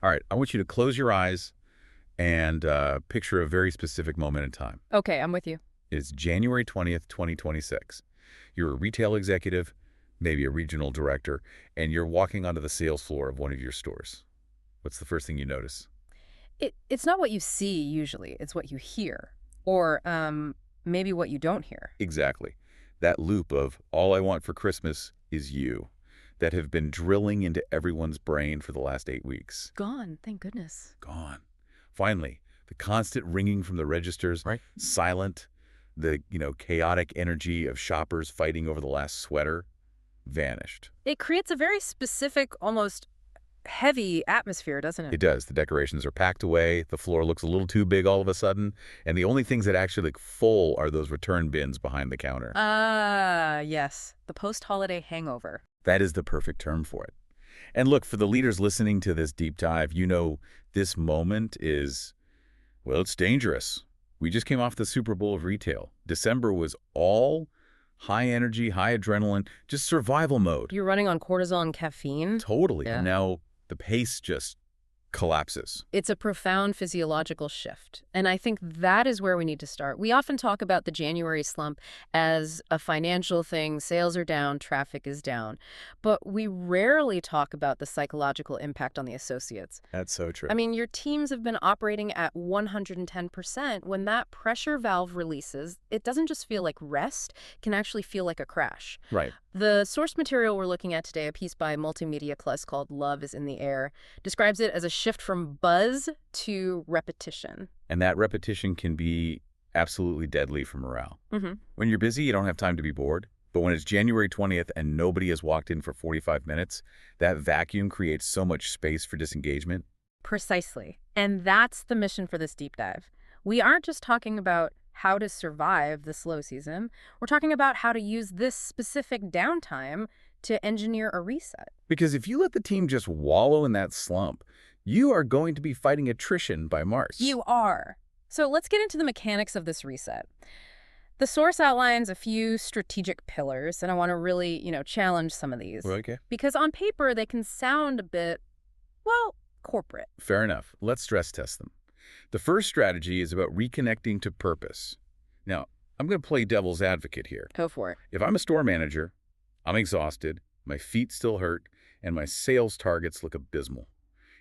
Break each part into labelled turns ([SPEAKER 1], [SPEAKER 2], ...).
[SPEAKER 1] All right, I want you to close your eyes and picture a very specific moment in time.
[SPEAKER 2] Okay, I'm with you.
[SPEAKER 1] It's January 20th, 2026. You're a retail executive, maybe a regional director, and you're walking onto the sales floor of one of your stores. What's the first thing you notice?
[SPEAKER 2] It's not what you see usually, it's what you hear. Or maybe what you don't hear.
[SPEAKER 1] Exactly. That loop of all I want for Christmas is you that have been drilling into everyone's brain for the last 8 weeks.
[SPEAKER 2] Gone, thank goodness.
[SPEAKER 1] Gone. Finally, the constant ringing from the registers,
[SPEAKER 3] Right.
[SPEAKER 1] silent, the, chaotic energy of shoppers fighting over the last sweater, vanished.
[SPEAKER 2] It creates a very specific, almost heavy atmosphere, doesn't
[SPEAKER 1] It
[SPEAKER 2] it?
[SPEAKER 1] does. The decorations are packed away, the floor looks a little too big all of a sudden, and the only things that actually look full are those return bins behind the counter.
[SPEAKER 2] Ah, yes. The post-holiday hangover.
[SPEAKER 1] That is the perfect term for it. And look, for the leaders listening to this deep dive, this moment is, well, it's dangerous. We just came off the Super Bowl of retail. December was all high energy, high adrenaline, just survival mode.
[SPEAKER 2] You're running on cortisol and caffeine.
[SPEAKER 1] Totally.
[SPEAKER 2] Yeah.
[SPEAKER 1] And now the pace just collapses.
[SPEAKER 2] It's a profound physiological shift. And I think that is where we need to start. We often talk about the January slump as a financial thing. Sales are down, traffic is down. But we rarely talk about the psychological impact on the associates.
[SPEAKER 1] That's so true.
[SPEAKER 2] I mean, your teams have been operating at 110%. When that pressure valve releases, it doesn't just feel like rest, it can actually feel like a crash.
[SPEAKER 1] Right.
[SPEAKER 2] The source material we're looking at today, a piece by Multimedia Plus called Love is in the Air, describes it as a shift from buzz to repetition.
[SPEAKER 1] And that repetition can be absolutely deadly for morale.
[SPEAKER 2] Mm-hmm.
[SPEAKER 1] When you're busy, you don't have time to be bored. But when it's January 20th and nobody has walked in for 45 minutes, that vacuum creates so much space for disengagement.
[SPEAKER 2] Precisely. And that's the mission for this deep dive. We aren't just talking about how to survive the slow season. We're talking about how to use this specific downtime to engineer a reset.
[SPEAKER 1] Because if you let the team just wallow in that slump, you are going to be fighting attrition by March.
[SPEAKER 2] You are. So let's get into the mechanics of this reset. The source outlines a few strategic pillars, and I want to really, challenge some of these.
[SPEAKER 1] Okay.
[SPEAKER 2] Because on paper, they can sound a bit, well, corporate.
[SPEAKER 1] Fair enough. Let's stress test them. The first strategy is about reconnecting to purpose. Now, I'm going to play devil's advocate here.
[SPEAKER 2] Go for it.
[SPEAKER 1] If I'm a store manager, I'm exhausted, my feet still hurt, and my sales targets look abysmal.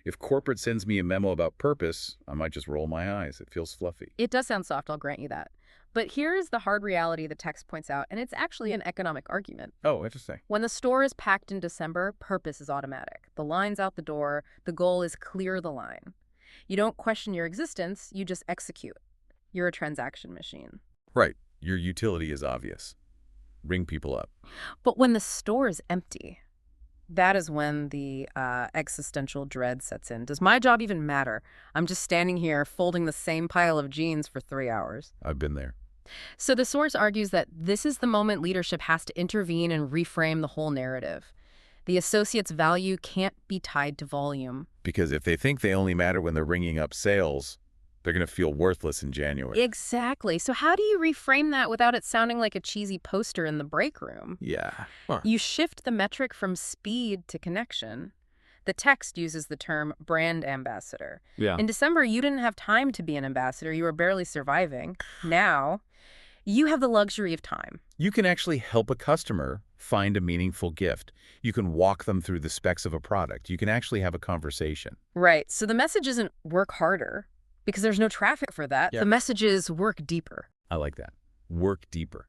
[SPEAKER 1] If corporate sends me a memo about purpose, I might just roll my eyes. It feels fluffy.
[SPEAKER 2] It does sound soft, I'll grant you that. But here's the hard reality the text points out, and it's actually an economic argument.
[SPEAKER 1] Oh, interesting.
[SPEAKER 2] When the store is packed in December, purpose is automatic. The line's out the door. The goal is clear the line. You don't question your existence, you just execute. You're a transaction machine.
[SPEAKER 1] Right. Your utility is obvious. Ring people up.
[SPEAKER 2] But when the store is empty, that is when the existential dread sets in. Does my job even matter? I'm just standing here folding the same pile of jeans for 3 hours.
[SPEAKER 1] I've been there.
[SPEAKER 2] So the source argues that this is the moment leadership has to intervene and reframe the whole narrative. The associate's value can't be tied to volume.
[SPEAKER 1] Because if they think they only matter when they're ringing up sales, they're going to feel worthless in January.
[SPEAKER 2] Exactly. So how do you reframe that without it sounding like a cheesy poster in the break room?
[SPEAKER 1] Yeah.
[SPEAKER 2] You shift the metric from speed to connection. The text uses the term brand ambassador.
[SPEAKER 1] Yeah.
[SPEAKER 2] In December, you didn't have time to be an ambassador. You were barely surviving. Now, you have the luxury of time.
[SPEAKER 1] You can actually help a customer find a meaningful gift. You can walk them through the specs of a product. You can actually have a conversation.
[SPEAKER 2] Right. So the message isn't work harder because there's no traffic for that.
[SPEAKER 1] Yeah.
[SPEAKER 2] The message is work deeper.
[SPEAKER 1] I like that. Work deeper.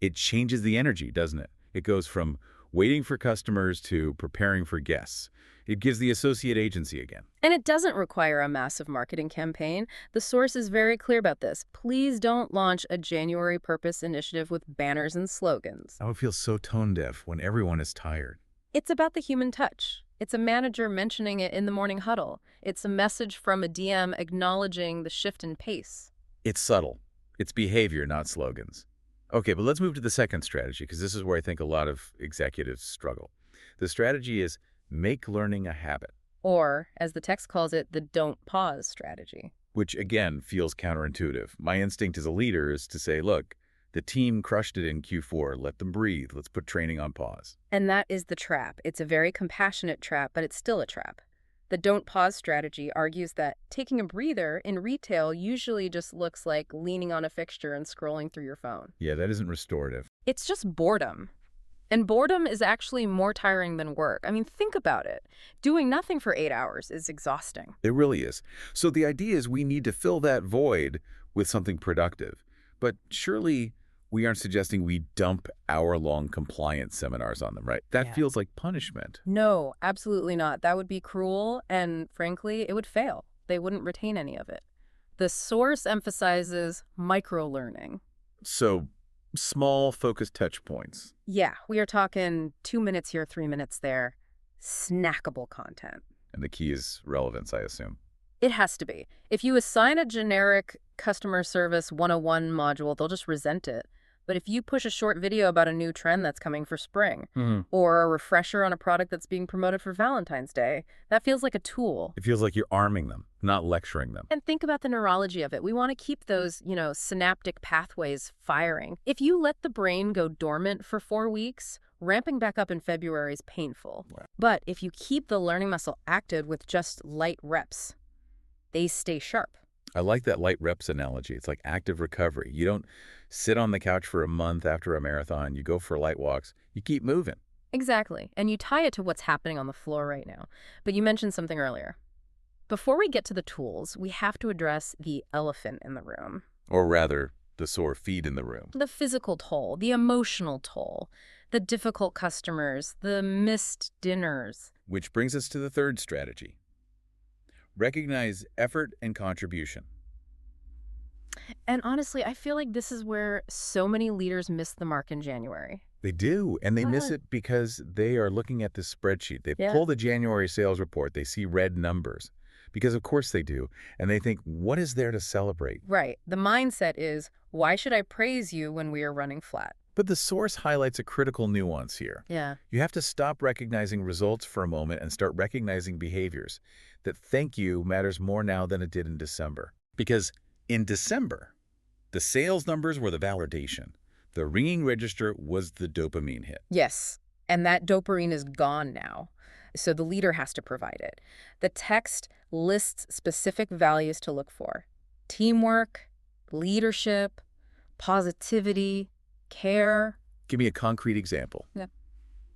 [SPEAKER 1] It changes the energy, doesn't it? It goes from waiting for customers to preparing for guests. It gives the associate agency again.
[SPEAKER 2] And it doesn't require a massive marketing campaign. The source is very clear about this. Please don't launch a January purpose initiative with banners and slogans.
[SPEAKER 1] Oh, it feels so tone deaf when everyone is tired.
[SPEAKER 2] It's about the human touch. It's a manager mentioning it in the morning huddle. It's a message from a DM acknowledging the shift in pace.
[SPEAKER 1] It's subtle. It's behavior, not slogans. Okay, but let's move to the second strategy, because this is where I think a lot of executives struggle. The strategy is make learning a habit,
[SPEAKER 2] Or, as the text calls it, the don't pause strategy.
[SPEAKER 1] which again feels counterintuitive. My instinct as a leader is to say, look, the team crushed it in Q4. Let them breathe. Let's put training on pause.
[SPEAKER 2] And that is the trap. It's a very compassionate trap, but it's still a trap. The don't pause strategy argues that taking a breather in retail usually just looks like leaning on a fixture and scrolling through your phone.
[SPEAKER 1] Yeah, that isn't restorative.
[SPEAKER 2] It's just boredom. And boredom is actually more tiring than work. I mean, think about it. Doing nothing for 8 hours is exhausting.
[SPEAKER 1] It really is. So the idea is we need to fill that void with something productive. But surely we aren't suggesting we dump hour-long compliance seminars on them, right? That
[SPEAKER 2] Yeah.
[SPEAKER 1] feels like punishment.
[SPEAKER 2] No, absolutely not. That would be cruel, and frankly, it would fail. They wouldn't retain any of it. The source emphasizes micro-learning.
[SPEAKER 1] So small, focused touch points.
[SPEAKER 2] Yeah, we are talking 2 minutes here, 3 minutes there. Snackable content.
[SPEAKER 1] And the key is relevance, I assume.
[SPEAKER 2] It has to be. If you assign a generic customer service 101 module, they'll just resent it. But if you push a short video about a new trend that's coming for spring, or a refresher on a product that's being promoted for Valentine's Day, that feels like a tool.
[SPEAKER 1] It feels like you're arming them, not lecturing them.
[SPEAKER 2] And think about the neurology of it. We want to keep those, synaptic pathways firing. If you let the brain go dormant for 4 weeks, ramping back up in February is painful.
[SPEAKER 1] Wow.
[SPEAKER 2] But if you keep the learning muscle active with just light reps, they stay sharp.
[SPEAKER 1] I like that light reps analogy. It's like active recovery. You don't sit on the couch for a month after a marathon. You go for light walks. You keep moving.
[SPEAKER 2] Exactly. And you tie it to what's happening on the floor right now. But you mentioned something earlier. Before we get to the tools, we have to address the elephant in the room.
[SPEAKER 1] Or rather, the sore feet in the room.
[SPEAKER 2] The physical toll, the emotional toll, the difficult customers, the missed dinners.
[SPEAKER 1] Which brings us to the third strategy. Recognize effort and contribution.
[SPEAKER 2] And honestly, I feel like this is where so many leaders miss the mark in January.
[SPEAKER 1] They do, and they miss
[SPEAKER 2] What?
[SPEAKER 1] it because they are looking at this spreadsheet. They
[SPEAKER 2] Yeah.
[SPEAKER 1] pull the January sales report. They see red numbers. Because of course they do. And they think, what is there to celebrate?
[SPEAKER 2] Right. The mindset is, why should I praise you when we are running flat?
[SPEAKER 1] But the source highlights a critical nuance here.
[SPEAKER 2] Yeah.
[SPEAKER 1] You have to stop recognizing results for a moment and start recognizing behaviors. That thank you matters more now than it did in December. Because in December, the sales numbers were the validation. The ringing register was the dopamine hit.
[SPEAKER 2] Yes. And that dopamine is gone now. So the leader has to provide it. The text lists specific values to look for: teamwork, leadership, positivity, care.
[SPEAKER 1] Give me a concrete example.
[SPEAKER 2] Yeah.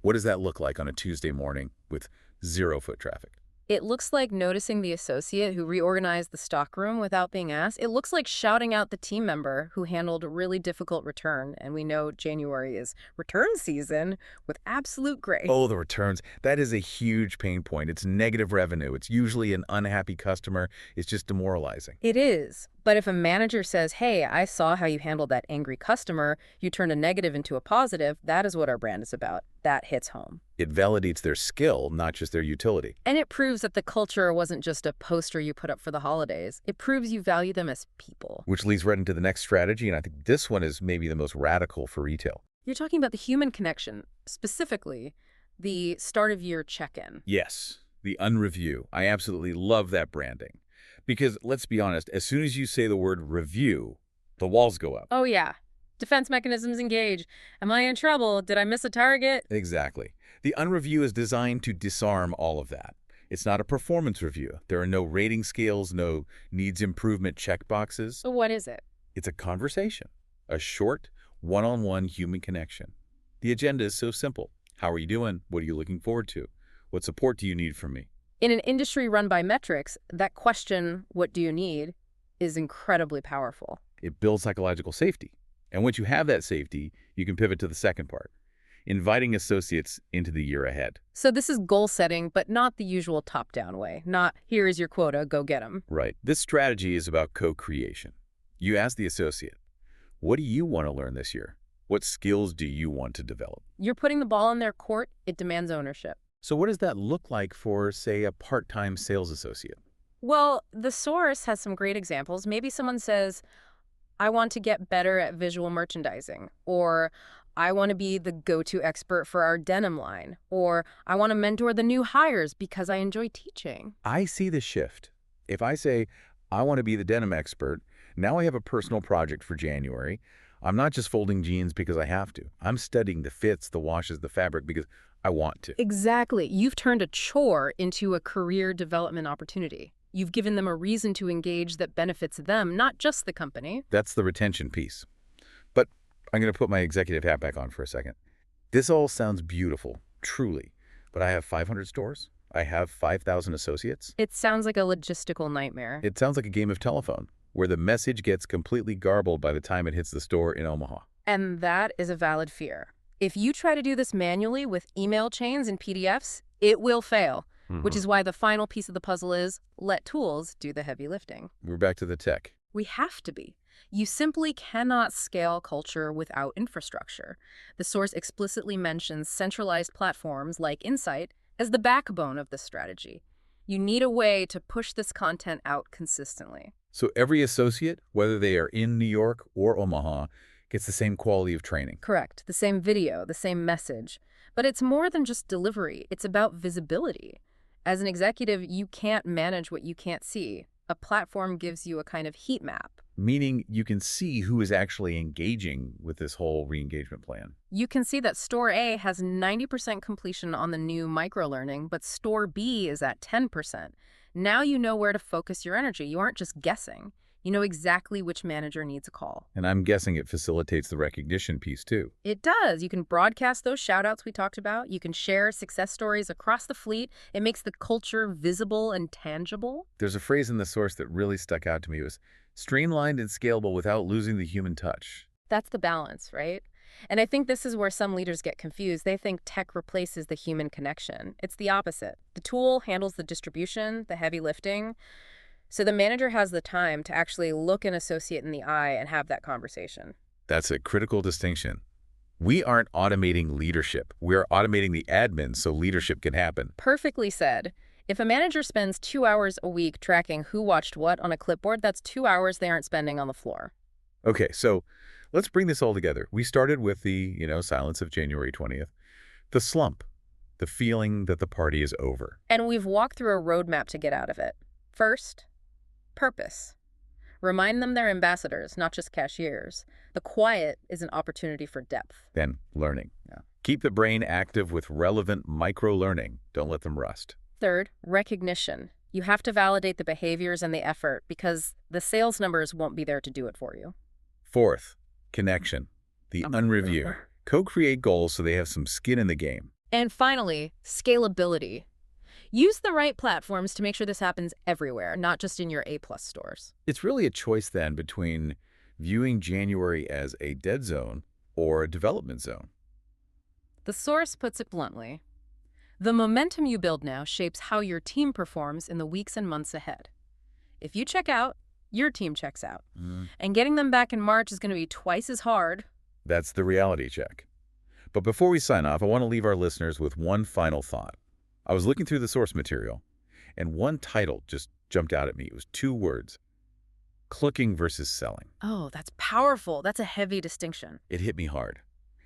[SPEAKER 1] What does that look like on a Tuesday morning with 0 foot traffic?
[SPEAKER 2] It looks like noticing the associate who reorganized the stockroom without being asked. It looks like shouting out the team member who handled a really difficult return. And we know January is return season with absolute grace.
[SPEAKER 1] Oh, the returns. That is a huge pain point. It's negative revenue. It's usually an unhappy customer. It's just demoralizing.
[SPEAKER 2] It is. But if a manager says, hey, I saw how you handled that angry customer, you turned a negative into a positive, that is what our brand is about. That hits home.
[SPEAKER 1] It validates their skill, not just their utility.
[SPEAKER 2] And it proves that the culture wasn't just a poster you put up for the holidays. It proves you value them as people.
[SPEAKER 1] Which leads right into the next strategy, and I think this one is maybe the most radical for retail.
[SPEAKER 2] You're talking about the human connection, specifically the start-of-year check-in.
[SPEAKER 1] Yes, the unreview. I absolutely love that branding. Because let's be honest, as soon as you say the word review, the walls go up.
[SPEAKER 2] Oh, yeah. Defense mechanisms engage. Am I in trouble? Did I miss a target?
[SPEAKER 1] Exactly. The unreview is designed to disarm all of that. It's not a performance review. There are no rating scales, no needs improvement checkboxes.
[SPEAKER 2] So what is it?
[SPEAKER 1] It's a conversation, a short, one-on-one human connection. The agenda is so simple. How are you doing? What are you looking forward to? What support do you need from me?
[SPEAKER 2] In an industry run by metrics, that question, what do you need, is incredibly powerful.
[SPEAKER 1] It builds psychological safety. And once you have that safety, you can pivot to the second part, inviting associates into the year ahead.
[SPEAKER 2] So this is goal setting, but not the usual top-down way. Not, here is your quota, go get them.
[SPEAKER 1] Right. This strategy is about co-creation. You ask the associate, what do you want to learn this year? What skills do you want to develop?
[SPEAKER 2] You're putting the ball in their court. It demands ownership.
[SPEAKER 1] So what does that look like for, say, a part-time sales associate?
[SPEAKER 2] Well, the source has some great examples. Maybe someone says, I want to get better at visual merchandising, or I want to be the go-to expert for our denim line, or I want to mentor the new hires because I enjoy teaching.
[SPEAKER 1] I see the shift. If I say, I want to be the denim expert, now I have a personal project for January. I'm not just folding jeans because I have to. I'm studying the fits, the washes, the fabric because I want to.
[SPEAKER 2] Exactly. You've turned a chore into a career development opportunity. You've given them a reason to engage that benefits them, not just the company.
[SPEAKER 1] That's the retention piece. But I'm going to put my executive hat back on for a second. This all sounds beautiful, truly. But I have 500 stores. I have 5,000 associates.
[SPEAKER 2] It sounds like a logistical nightmare.
[SPEAKER 1] It sounds like a game of telephone, where the message gets completely garbled by the time it hits the store in Omaha.
[SPEAKER 2] And that is a valid fear. If you try to do this manually with email chains and PDFs, it will fail, which is why the final piece of the puzzle is let tools do the heavy lifting.
[SPEAKER 1] We're back to the tech.
[SPEAKER 2] We have to be. You simply cannot scale culture without infrastructure. The source explicitly mentions centralized platforms like Insight as the backbone of this strategy. You need a way to push this content out consistently.
[SPEAKER 1] So every associate, whether they are in New York or Omaha, gets the same quality of training.
[SPEAKER 2] Correct. The same video, the same message. But it's more than just delivery. It's about visibility. As an executive, you can't manage what you can't see. A platform gives you a kind of heat map.
[SPEAKER 1] Meaning you can see who is actually engaging with this whole re-engagement plan.
[SPEAKER 2] You can see that Store A has 90% completion on the new microlearning, but Store B is at 10%. Now you know where to focus your energy. You aren't just guessing. You know exactly which manager needs a call.
[SPEAKER 1] And I'm guessing it facilitates the recognition piece too.
[SPEAKER 2] It does. You can broadcast those shout-outs we talked about. You can share success stories across the fleet. It makes the culture visible and tangible.
[SPEAKER 1] There's a phrase in the source that really stuck out to me. It was streamlined and scalable without losing the human touch.
[SPEAKER 2] That's the balance, right? And I think this is where some leaders get confused. They think tech replaces the human connection. It's the opposite. The tool handles the distribution, the heavy lifting. So the manager has the time to actually look an associate in the eye and have that conversation.
[SPEAKER 1] That's a critical distinction. We aren't automating leadership. We're automating the admin so leadership can happen.
[SPEAKER 2] Perfectly said. If a manager spends 2 hours a week tracking who watched what on a clipboard, that's 2 hours they aren't spending on the floor.
[SPEAKER 1] Okay, so let's bring this all together. We started with the, silence of January 20th. The slump, the feeling that the party is over.
[SPEAKER 2] And we've walked through a roadmap to get out of it. First, purpose. Remind them they're ambassadors, not just cashiers. The quiet is an opportunity for depth.
[SPEAKER 1] Then learning. Keep the brain active with relevant micro-learning. Don't let them rust.
[SPEAKER 2] Third, recognition. You have to validate the behaviors and the effort because the sales numbers won't be there to do it for you.
[SPEAKER 1] Fourth, connection. The unreview. Co-create goals so they have some skin in the game.
[SPEAKER 2] And finally, scalability. Use the right platforms to make sure this happens everywhere, not just in your A-plus stores.
[SPEAKER 1] It's really a choice then between viewing January as a dead zone or a development zone.
[SPEAKER 2] The source puts it bluntly. The momentum you build now shapes how your team performs in the weeks and months ahead. If you check out, your team checks out. And getting them back in March is going to be twice as hard.
[SPEAKER 1] That's the reality check. But before we sign off, I want to leave our listeners with one final thought. I was looking through the source material, and one title just jumped out at me. It was 2 words. Clicking versus selling.
[SPEAKER 2] Oh, that's powerful. That's a heavy distinction.
[SPEAKER 1] It hit me hard.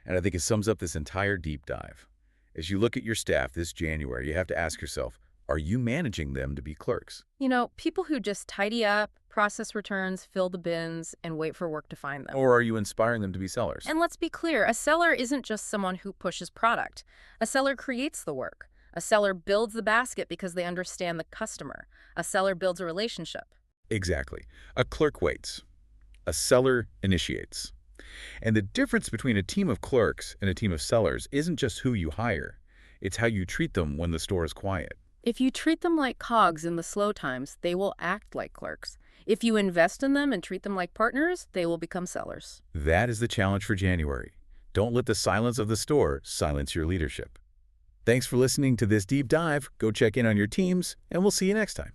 [SPEAKER 1] And I think it sums up this entire deep dive. As you look at your staff this January, you have to ask yourself, are you managing them to be clerks?
[SPEAKER 2] You know, people who just tidy up, process returns, fill the bins, and wait for work to find them.
[SPEAKER 1] Or are you inspiring them to be sellers?
[SPEAKER 2] And let's be clear, a seller isn't just someone who pushes product. A seller creates the work. A seller builds the basket because they understand the customer. A seller builds a relationship.
[SPEAKER 1] Exactly. A clerk waits. A seller initiates. And the difference between a team of clerks and a team of sellers isn't just who you hire. It's how you treat them when the store is quiet.
[SPEAKER 2] If you treat them like cogs in the slow times, they will act like clerks. If you invest in them and treat them like partners, they will become sellers.
[SPEAKER 1] That is the challenge for January. Don't let the silence of the store silence your leadership. Thanks for listening to this deep dive. Go check in on your teams, and we'll see you next time.